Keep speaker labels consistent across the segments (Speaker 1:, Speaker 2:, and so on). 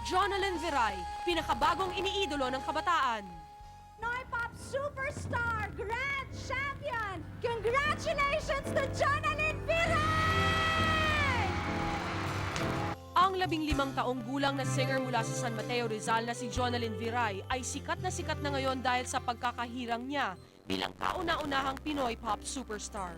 Speaker 1: Jonalyn Viray, pinakabagong iniidolo ng kabataan.
Speaker 2: Pinoy Pop Superstar Grand Champion! Congratulations to Jonalyn Viray!
Speaker 1: Ang 15 taong gulang na singer mula sa San Mateo Rizal na si Jonalyn Viray ay sikat na ngayon dahil sa pagkakahirang niya bilang kauna-unahang Pinoy Pop Superstar.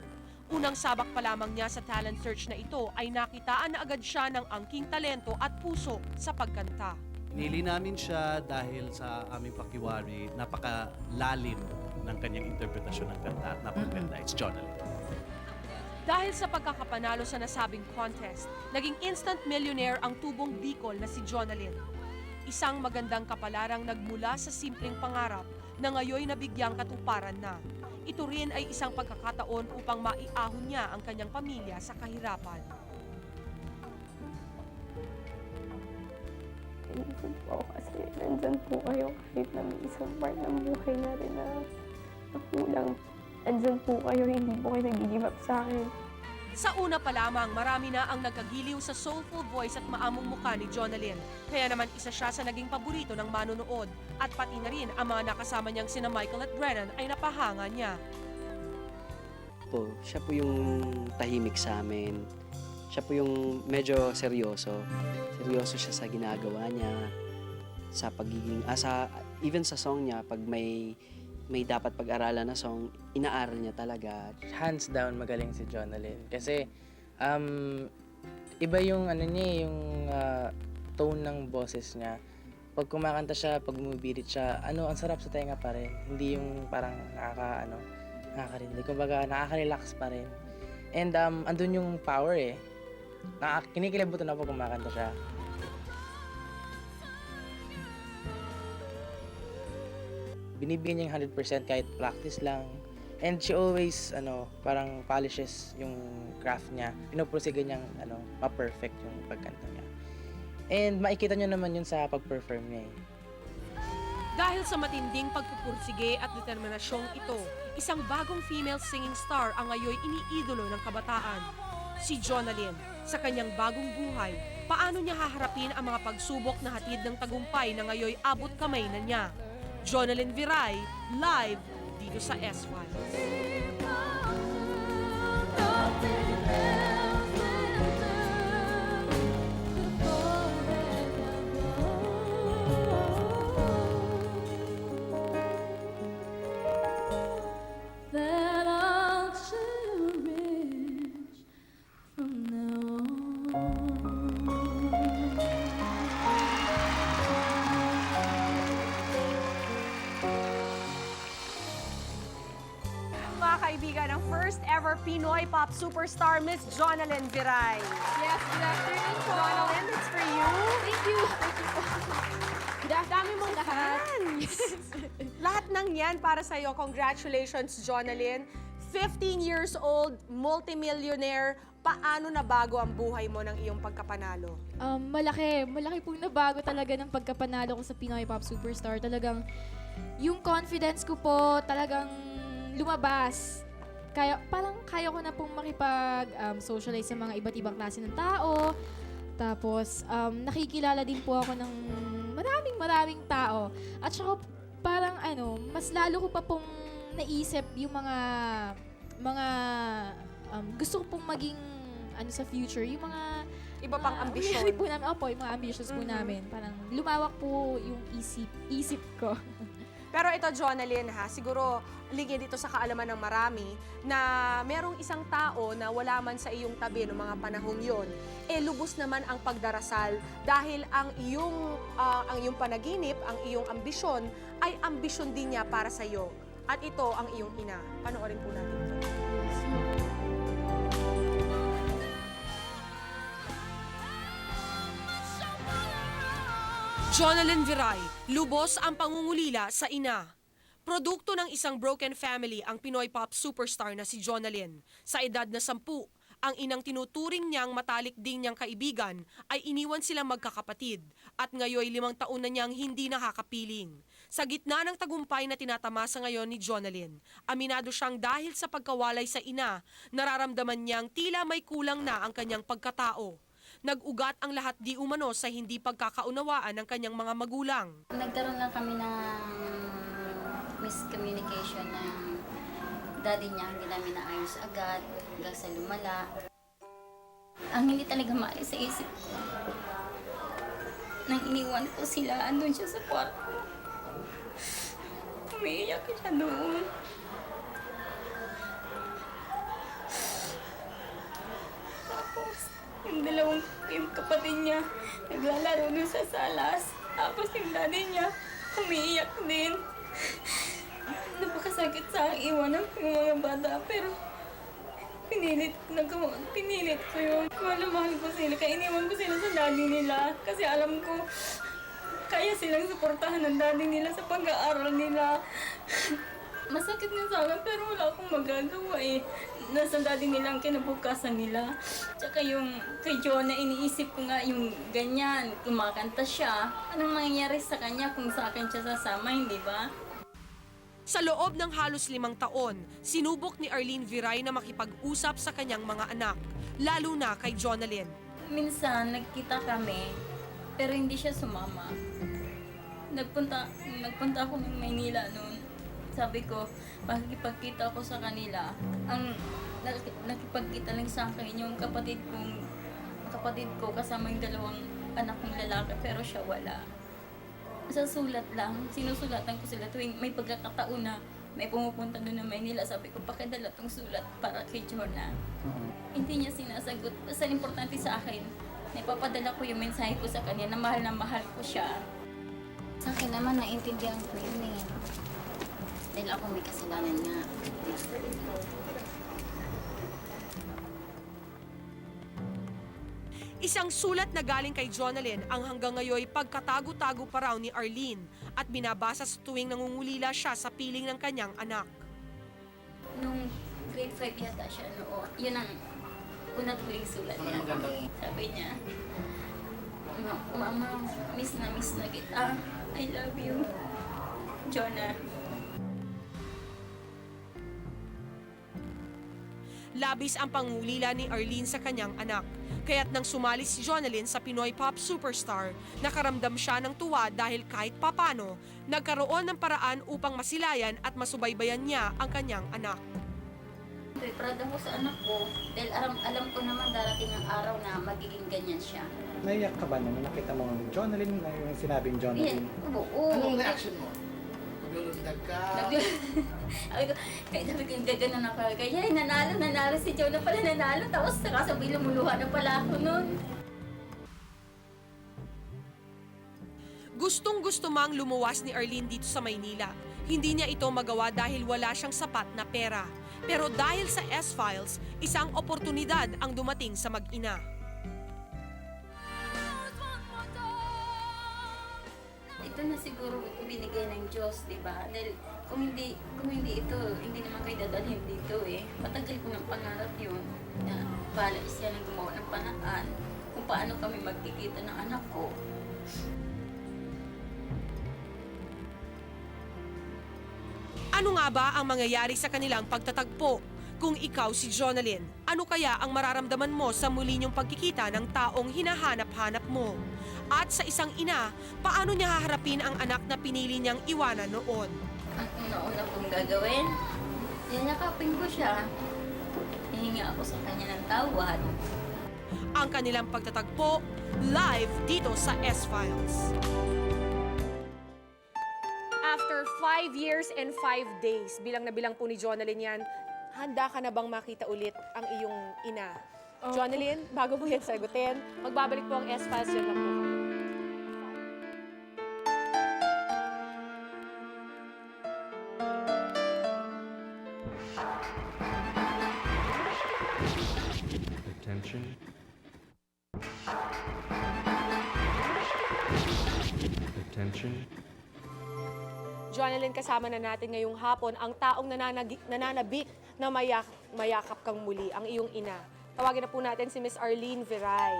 Speaker 1: Unang sabak pa lamang niya sa talent search na ito ay nakitaan na agad siya ng angking talento at puso sa pagkanta.
Speaker 3: Nili namin siya dahil sa aming pakiwari, napakalalim ng kanyang interpretasyon ng kanta at napakaganda. It's Jonalyn.
Speaker 1: Dahil sa pagkakapanalo sa nasabing contest, naging instant millionaire ang tubong Bicol na si Jonalyn. Isang magandang kapalarang nagmula sa simpleng pangarap na ngayoy nabigyang katuparan na. Ito rin ay isang pagkakataon upang maiahon niya ang kanyang pamilya sa kahirapan.
Speaker 4: Inisip po kasi nandyan po kayo kahit na may isang part ng buhay na rin na nakulang. Nandyan po kayo, hindi po kayo nag-give up sa akin.
Speaker 1: Sa una pa lamang, marami na ang nagkagiliw sa soulful voice at maamong mukha ni Jonalyn. Kaya naman isa siya sa naging paborito ng manonood. At pati na rin ang mga nakasama niyang sina Michael at Brennan ay napahanga niya.
Speaker 5: Siya po yung tahimik sa amin. Siya po yung medyo seryoso. Seryoso siya sa ginagawa niya, sa pagiging, even sa song niya, pag may dapat pag-aralan na song, inaaral niya talaga.
Speaker 6: Hands down magaling si Jonalyn. Kasi iba yung yung tone ng boses niya. Pag kumakanta siya, pag bumibirit siya, ang sarap sa tenga pa rin. Hindi yung parang nakakarinig. Kumbaga, nakaka-relax pa rin. And andun yung power eh. Kinikilabutan ako pag kumakanta siya. Binibigyan niya yung 100% kahit practice lang. And she always, parang polishes yung craft niya. Pinoprosigan niyang, ma-perfect yung pagkanta niya. And makikita niyo naman yun sa pag-perform niya eh.
Speaker 1: Dahil sa matinding pagpupursige at determinasyong ito, isang bagong female singing star ang ngayoy iniidolo ng kabataan. Si Jonalyn, sa kanyang bagong buhay, paano niya haharapin ang mga pagsubok na hatid ng tagumpay na ngayoy abot kamay na niya? Jonalyn Viray, live dito sa S-Files.
Speaker 2: That I'll cherish from now
Speaker 1: Mga kaibigan, ang first ever Pinoy Pop Superstar, Miss Jonalyn Viray.
Speaker 2: Yes, good afternoon po.
Speaker 1: Jonalyn, it's for you.
Speaker 2: Thank you. Thank you po.
Speaker 1: Dami mong fans. Lahat ng yan para sa'yo. Congratulations, Jonalyn. 15 years old, multimillionaire. Paano nabago ang buhay mo ng iyong pagkapanalo?
Speaker 7: Malaki pong nabago talaga ng pagkapanalo ko sa Pinoy Pop Superstar. Talagang yung confidence ko po talagang lumabas. Kaya ko na pong makipag-socialize sa mga iba't ibang klase ng tao. Tapos, nakikilala din po ako ng maraming tao. At saka parang mas lalo ko pa pong naisip yung mga gusto ko pong maging sa future, yung mga
Speaker 1: Iba pang ambisyon.
Speaker 7: po namin, yung mga ambitions po namin. Parang lumawak po yung isip ko.
Speaker 1: Pero ito, Jonalyn, siguro ligyan dito sa kaalaman ng marami na merong isang tao na wala man sa iyong tabi noong mga panahong yon, lubos naman ang pagdarasal dahil ang iyong panaginip, ang iyong ambisyon ay ambisyon din niya para sa iyo. At ito ang iyong ina. Panoorin po natin ito. Jonalyn Viray, lubos ang pangungulila sa ina. Produkto ng isang broken family ang Pinoy Pop Superstar na si Jonalyn. Sa edad na 10, ang inang tinuturing niyang matalik din niyang kaibigan ay iniwan silang magkakapatid at ngayoy 5 taon na niyang hindi nakakapiling. Sa gitna ng tagumpay na tinatamasa ngayon ni Jonalyn, aminado siyang dahil sa pagkawalay sa ina, nararamdaman niyang tila may kulang na ang kanyang pagkatao. Nag-ugat ang lahat di umano sa hindi pagkakaunawaan ng kanyang mga magulang.
Speaker 8: Nagkaroon lang kami ng miscommunication ng daddy niya, hindi namin naayos agad, hanggang sa lumala. Ang hindi talaga maalis sa isip ko, nang iniwan ko sila, andun siya sa kwarto. Umiiyak siya doon. Tapos, yung kapatid niya, naglalaro doon sa salas. Tapos yung daddy niya, umiiyak din. Napakasakit sa akin iwanan yung mga bata, pero pinilit ko yun. Mahal ko sila, kaya iniwan ko sila sa daddy nila. Kasi alam ko, kaya silang suportahan ng daddy nila sa pag-aaral nila. Masakit nga sa akin, pero wala akong magagawa eh. Nasa daddy nila ang kinabukasan nila. Tsaka yung kay Jonah, iniisip ko nga yung ganyan, kumakanta siya. Anong mangyayari sa kanya kung sa akin siya sasama, hindi ba?
Speaker 1: Sa loob ng halos 5 taon, sinubok ni Arlene Viray na makipag-usap sa kanyang mga anak, lalo na kay Jonalyn.
Speaker 8: Minsan, nagkita kami, pero hindi siya sumama. Nagpunta ako ng Maynila noon. Sabi ko, makikipagkita ako sa kanila. Ang nakipagkita lang sa akin yung kapatid ko kasama yung 2 anak kong lalaki, pero siya wala. Sa sulat lang, sinusulatan ko sila tuwing may pagkakataon na may pumupunta doon na Maynila. Sabi ko, pakidala tong sulat para kay Jonah. Hindi niya sinasagot. Basta importante sa akin, naipapadala ko yung mensahe ko sa kanya na mahal ko siya. Sa akin naman, naintindihan ko yun eh. Dahil ako may kasalanan nga.
Speaker 1: Isang sulat na galing kay Jonalyn ang hanggang ngayon pagkatago-tago pa raw ni Arlene at binabasa sa tuwing nangungulila siya sa piling ng kanyang anak.
Speaker 8: Nung grade 5 yata siya noon, yun ang unang huling sulat niya. Sabi niya, Mama, miss na kita. I love you, Jonah.
Speaker 1: Labis ang pangulila ni Arlene sa kanyang anak. Kaya't nang sumali si Jonalyn sa Pinoy Pop Superstar, nakaramdam siya ng tuwa dahil kahit papano, nagkaroon ng paraan upang masilayan at masubaybayan niya ang kanyang anak.
Speaker 8: Proud ako sa anak ko dahil alam ko naman darating ang araw na magiging ganyan siya.
Speaker 9: Naiyak ka ba nung nakita mo ang Jonalyn, na yung sinabing
Speaker 8: Yan,
Speaker 9: Jonalyn?
Speaker 8: oo.
Speaker 10: Anong reaction mo? Naglulundag ka?
Speaker 8: Sabi ko, gaganon ako. Kaya nanalo si Jonah pala, nanalo. Tapos nakasabay lumuluha na pala ako nun.
Speaker 1: Gustong-gusto mang lumuwas ni Arlene dito sa Maynila. Hindi niya ito magawa dahil wala siyang sapat na pera. Pero dahil sa S-Files, isang oportunidad ang dumating sa mag-ina.
Speaker 8: Ito na siguro binigay ng Diyos, di ba? Dahil kung hindi ito, hindi naman kayo dadalhin dito eh. Matagal ko ng pangarap yun. Na bala siya nang gumawa ng panaan kung paano kami magkikita ng anak ko.
Speaker 1: Ano nga ba ang mangyayari sa kanilang pagtatagpo? Kung ikaw si Jonalyn, ano kaya ang mararamdaman mo sa muli niyong pagkikita ng taong hinahanap-hanap mo? At sa isang ina, paano niya haharapin ang anak na pinili niyang iwanan noon?
Speaker 8: Ang una-una kong gagawin, yayakapin ko siya. Hihingi ako sa kanya ng tawad.
Speaker 1: Ang kanilang pagtatagpo, live dito sa S-Files. After 5 years and 5 days, bilang na bilang po ni Jonalyn yan, handa ka na bang makita ulit ang iyong ina? Jonalyn, bago mo yan sagutin, magbabalik po ang S-Files, yun lang po.
Speaker 11: Attention. Attention.
Speaker 1: Jonalyn, kasama na natin ngayong hapon ang taong nananabik na mayakap kang muli, ang iyong ina. Tawagin na po natin si Miss Arlene Viray.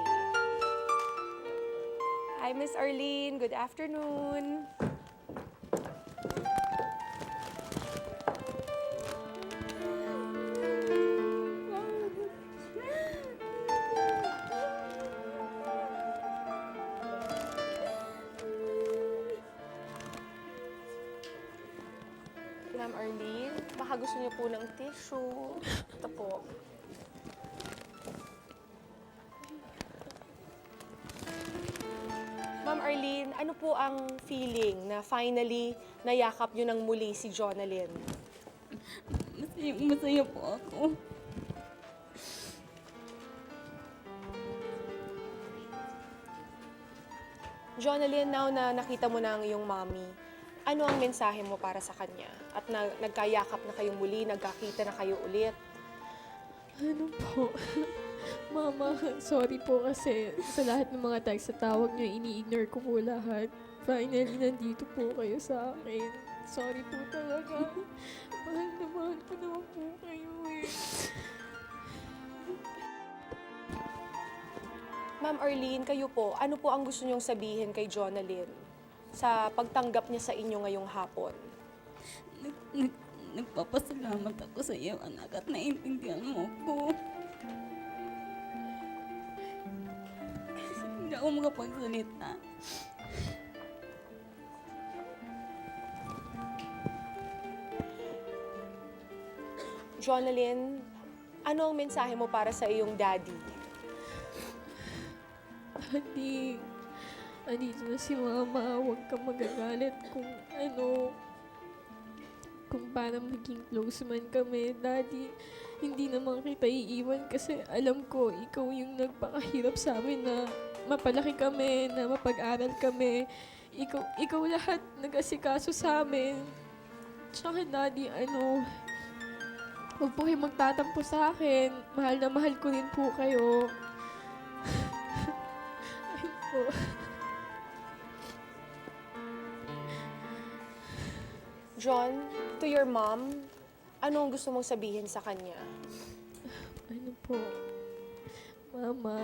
Speaker 1: Hi, Miss Arlene. Good afternoon. Ma'am Arlene, baka gusto niyo po ng tissue. Ito po. Ma'am Arlene, ano po ang feeling na finally nayakap niyo ng muli si Jonalyn?
Speaker 8: Masaya po ako.
Speaker 1: Jonalyn, now na nakita mo na ang iyong mommy, ano ang mensahe mo para sa kanya? At nagkayakap na kayo muli, nagkakita na kayo ulit.
Speaker 4: Ano po? Mama, sorry po kasi sa lahat ng mga text sa tawag niyo, ini-ignore ko po lahat. Finally, nandito po kayo sa akin. Sorry po talaga. Mahal na mahal ko naman po kayo eh.
Speaker 1: Ma'am Arlene, kayo po, ano po ang gusto niyong sabihin kay Jonalyn sa pagtanggap niya sa inyo ngayong hapon?
Speaker 8: Nagpapasalamat ako sa iyo, anak, at naiintindihan mo ko. Hindi ako makapagsalita.
Speaker 1: Jonalyn, ano ang mensahe mo para sa iyong daddy?
Speaker 4: Daddy, andito na si Mama. Huwag kang magagalit kung kung paano maging close man kami. Daddy, hindi naman kita iiwan kasi alam ko, ikaw yung nagpakahirap sa amin na mapalaki kami, na mapag-aral kami. Ikaw lahat nag-asikaso sa amin. Tsaka Daddy, huwag po kayo magtatampo sa akin. Mahal na mahal ko rin po kayo. Ayun po.
Speaker 1: John, to your mom, ano ang gusto mong sabihin sa kanya?
Speaker 4: Ano po? Mama.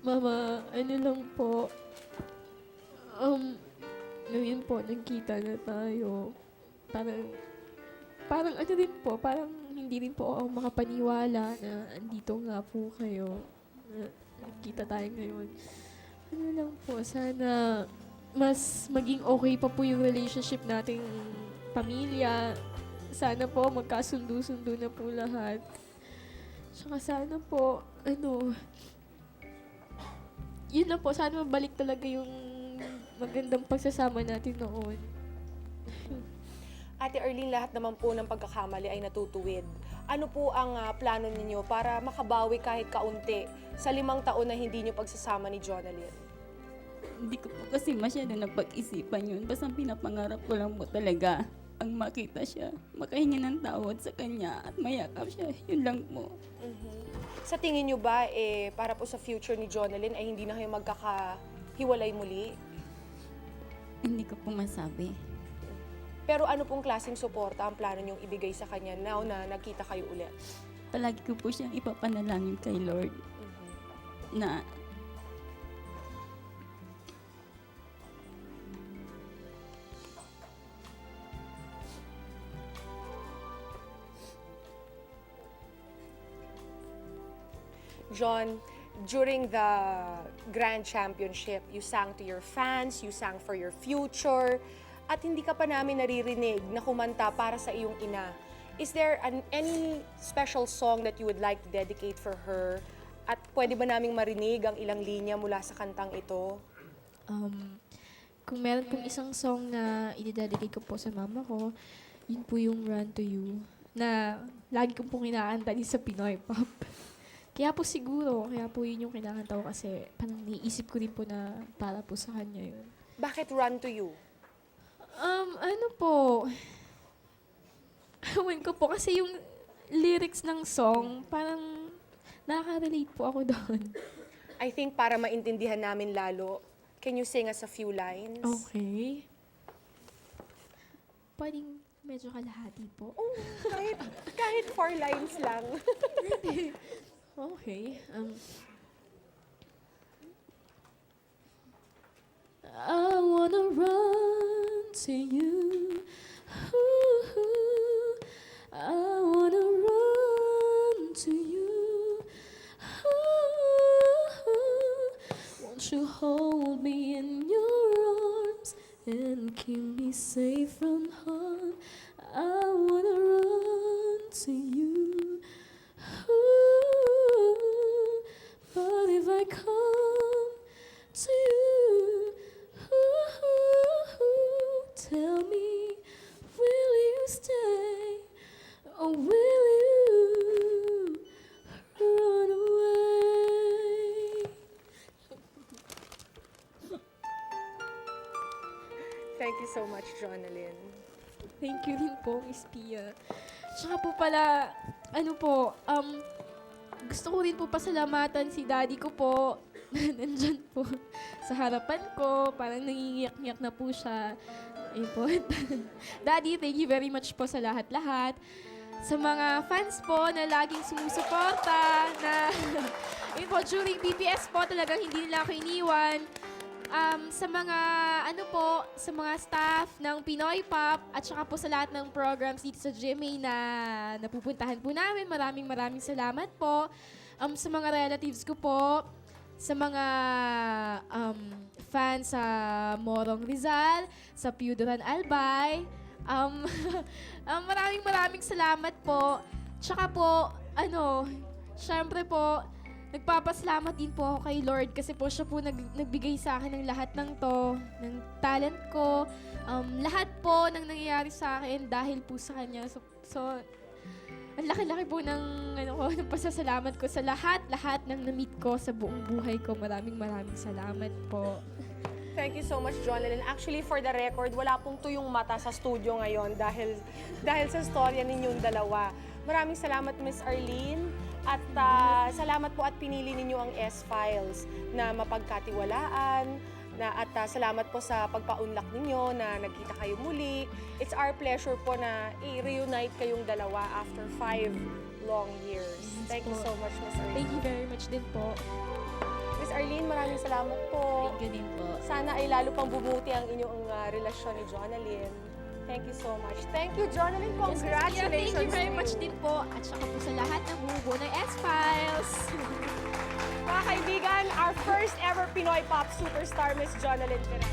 Speaker 4: Mama, ano lang po. Ngayon po, nagkita na tayo. Parang ano din po, parang hindi rin po ako makapaniwala na andito nga po kayo. Na nagkita tayo ngayon. Ano lang po, sana mas maging okay pa po yung relationship nating pamilya. Sana po magkasundo-sundo na po lahat. Tsaka sana po, yun na po, sana mabalik talaga yung magandang pagsasama natin noon.
Speaker 1: Ate Arlene, lahat naman po ng pagkakamali ay natutuwid. Ano po ang plano ninyo para makabawi kahit kaunti sa 5 taon na hindi nyo pagsasama ni Jonalyn?
Speaker 8: Hindi ko po kasi masyado napag-isipan yun. Basta pinapangarap ko lang po talaga ang makita siya, makahingi ng tawad sa kanya at mayakap siya. Yun lang po.
Speaker 1: Sa tingin nyo ba, para po sa future ni Jonalyn ay hindi na kayo magkakahiwalay muli?
Speaker 8: Hindi ko po masabi.
Speaker 1: Pero ano pong klaseng suporta ang plano nyong ibigay sa kanya now na nagkita kayo ulit?
Speaker 8: Palagi ko po siyang ipapanalangin kay Lord na
Speaker 1: John, during the Grand Championship, you sang to your fans, you sang for your future, at hindi ka pa namin naririnig na kumanta para sa iyong ina. Is there any special song that you would like to dedicate for her? At pwede ba naming marinig ang ilang linya mula sa kantang ito?
Speaker 4: Kung meron pong isang song na i-dedicate ko po sa mama ko, yun po yung Run to You, na lagi ko pong kinakanta din sa Pinoy Pop. Kaya po yun yung kinakanta ko kasi parang niisip ko rin po na para po sa kanya yun.
Speaker 1: Bakit Run to You?
Speaker 4: Ewan ko po kasi yung lyrics ng song, parang nakaka-relate po ako doon.
Speaker 1: I think para maintindihan namin lalo, can you sing us a few lines?
Speaker 4: Okay. Pwedeng medyo kalahati po.
Speaker 1: Oh, kahit 4 lines lang.
Speaker 4: Okay. I wanna run to you. Ooh, I wanna run to you. Ooh, won't you hold me in your and keep me safe from harm. I wanna run to you. Ooh, but if I come to you, tell me, will you stay or will you run away?
Speaker 12: Thank you so much, Jonalyn.
Speaker 4: Thank you rin po, Miss Pia. Tsaka po pala, gusto ko rin po pasalamatan si daddy ko po. Nandyan po sa harapan ko. Parang nangingiyak-ngiyak na po siya. Ayun po. Daddy, thank you very much po sa lahat-lahat. Sa mga fans po na laging sumusuporta, na ayun po, during BPS po talagang hindi nila ako iniwan. Sa mga sa mga staff ng Pinoy Pop at saka po sa lahat ng programs dito sa GMA na napupuntahan po namin, maraming salamat po. Sa mga relatives ko po, sa mga fans sa Morong Rizal, sa Piudoran Albay, maraming salamat po. Tsaka po, syempre po, nagpapasalamat din po ako kay Lord kasi po siya po nagbigay sa akin ng lahat ng to, ng talent ko, lahat po ng nangyayari sa akin dahil po sa Kanya. So ang laki-laki po ng, ng pasasalamat ko sa lahat ng na-meet ko sa buong buhay ko. Maraming salamat po.
Speaker 12: Thank you so much, Jonalyn. Actually, for the record, wala pong tuyong mata sa studio ngayon dahil sa storya ninyong dalawa. Maraming salamat, Miss Arlene. At salamat po at pinili ninyo ang S-Files na mapagkatiwalaan. At salamat po sa pagpa-unlock ninyo na nagkita kayo muli. It's our pleasure po na i-reunite kayong dalawa after 5 long years. Thank you so much, Miss Arlene.
Speaker 4: Thank you very much din po.
Speaker 12: Miss Arlene, maraming salamat po.
Speaker 4: Thank you din po.
Speaker 12: Sana ay lalo pang bumuti ang inyong relasyon ni Jonalyn. Thank you so much. Thank you, Jonalyn. Congratulations.
Speaker 4: Thank you very much din po. At saka po sa lahat ng bumubuo ng S-Files.
Speaker 12: Mga kaibigan, our first ever Pinoy Pop superstar, Miss Jonalyn Ferrer.